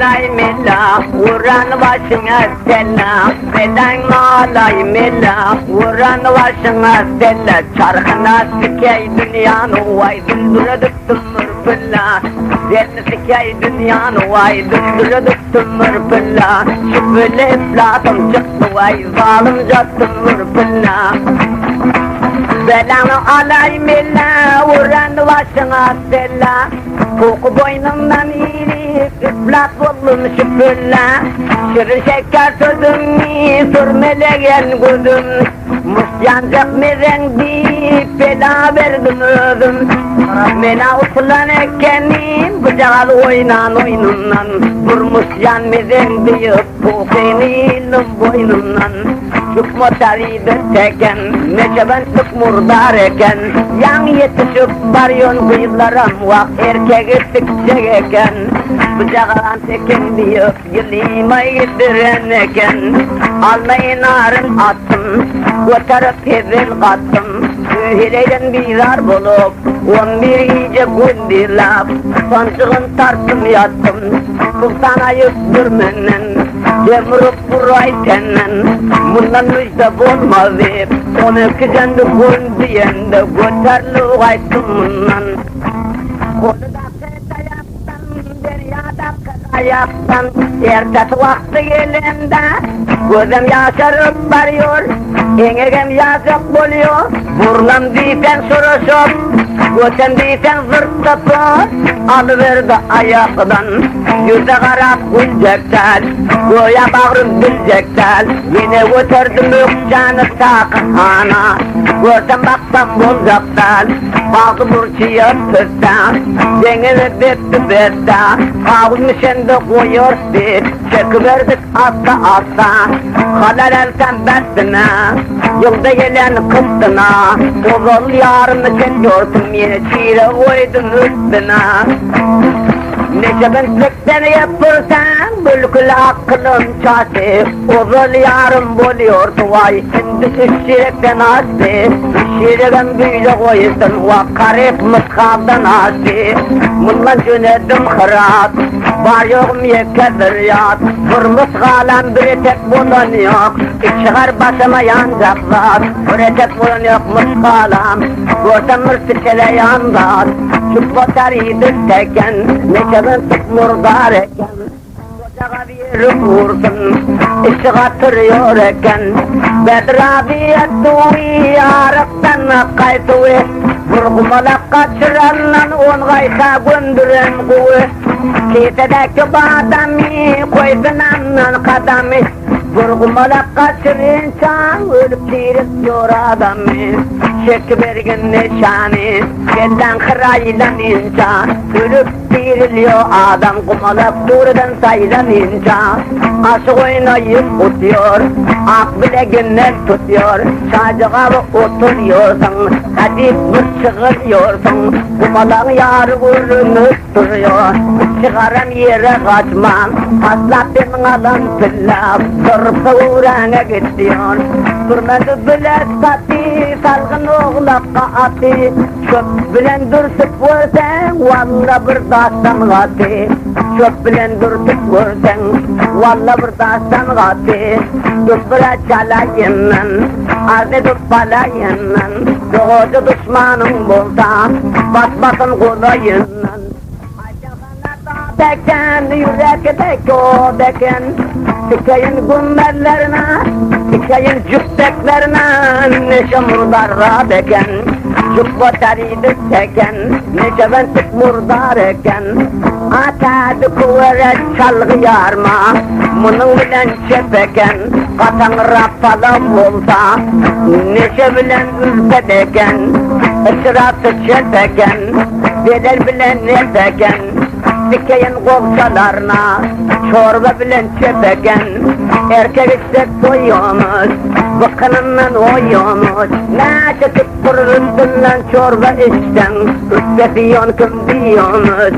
alay milla, vuran başına sella. Beden alay milla, vuran başına sella. Çarkına sikey dünyanı vay, dündürdük tümür pilla. Zerni sikey dünyanı vay, dündürdük tümür pilla. Şüpheli iflatım çıktı vay, zalimce tümür pilla. Belanı alay milla, vuran başına sella. Koku boynumdan iyilik, ıslak buldum şüphülla. Şirin şeker sözümü, sürmelegen gözüm. Musyancak merendi, fena verdim özüm. Mena uslan ekenim, bıcağı oynan oyunundan. Vurmuşyan merendi, kokenilim boynumdan. Çıkma taride teken, neçebenlik murdar eken. Yan yetişip varyon kıyılarım, vak erkek sikecek eken. Bıcağılan teken diyip, yılima yediren eken. Almayın arın attım, götürüp hevin kattım. Hileyden bizar bulup, 11 iyice gündilap. Sancığın tarttım yattım, sultan ayıp dürmenen. Yemrup buray tenen, bundan müjde bulmaz hep. 12 canlı gün diyende, göterli gaytım bundan. Konuda kayaktan, deryada kayaktan. Ertet vakti gelende, gözüm yaşarıp varıyor. Engegem yazık buluyor, burlam diysen soruşup. Göten diysen zırt alıverdi ayakdan. Yüze karap gülecekler, goya bağrım bilecekler. Yine götürdüm ökçanı sakıhana. Görsem baksam bulacaklar, bazı burçuya tüsta. Dengini betti betta, kavuşmuşen de koyuyor bir. Çekiverdik asta asta, halal elsen bettine. Yılda gelen kıstına, ozol yarını çekiyorsun yine çiğre koydun üstüne. Neçe benlikten yapırsan, bülkül aklım çatı. Ozol yarım buluyordu vay, şimdi şirekten astı. Şireken büyüce koysun, vakarip mıskaldan astı. Bundan cünedim kırat, var yokum yekedir yat. Vurmuş kalan bir tek bundan yok, çıkar başıma yancak zat. Bir tek bundan yok mıskalam, görsem mırsikele yandat. Çıkma tarihdir teken, neçe benlik murdar eken. Kocağa bir vursun, işi katırıyor eken. Bedrabiyet duvi, yarıktan kaytuvi. Vurgumalak kaçıranlan on gayta gündüren kuvi. Kitedeki badami, koysunanlan kadami. Vurgumalak kaçırınca, ölüp çiğretiyor adamı. Çek bergin neşani, gelen kıraylanınca. Ölüp çiğriliyor adam, kumalak durdan saylanınca. Aşık oynayıp tutuyor, ak bileginden tutuyor. Şacığa oturuyorsun, hadip çıkıyorsun. Kumalak yar gülünüp duruyor. Çıkarım yere kaçmam, asla benim alan pillap. Sırpı uğrana gidiyor, durmadı bilet katı. Salgın oğlakka atı, çöp bilen dürtüp görsen, valla bir dastan katı. Çöp bilen dürtüp görsen, valla bir dastan katı. Düspüre çalayından, arz edip balayından. Doğucu düşmanın bulsa, basmasın kolayından. Deken, yürekteki o deken. Sikayın gümmerlerine, sikayın cübdeklerine. Neşe murdarra deken, cübba taridi teken. Neşe bentik murdar eken. Atadı kuvvere çalgı yarma, bunun bilen çepeken. Katan rapalam olsa, neşe bilen ülkedeken. Isratı çepeken, bedel bilen nefeken. Dikeyin kovsalarına, çorba bilen çepeken. Erkek istek koyuyormuş, bakınından oyuyormuş. Naçı tıpkır üstünden çorba içten, üstte fiyon kim diyormuş.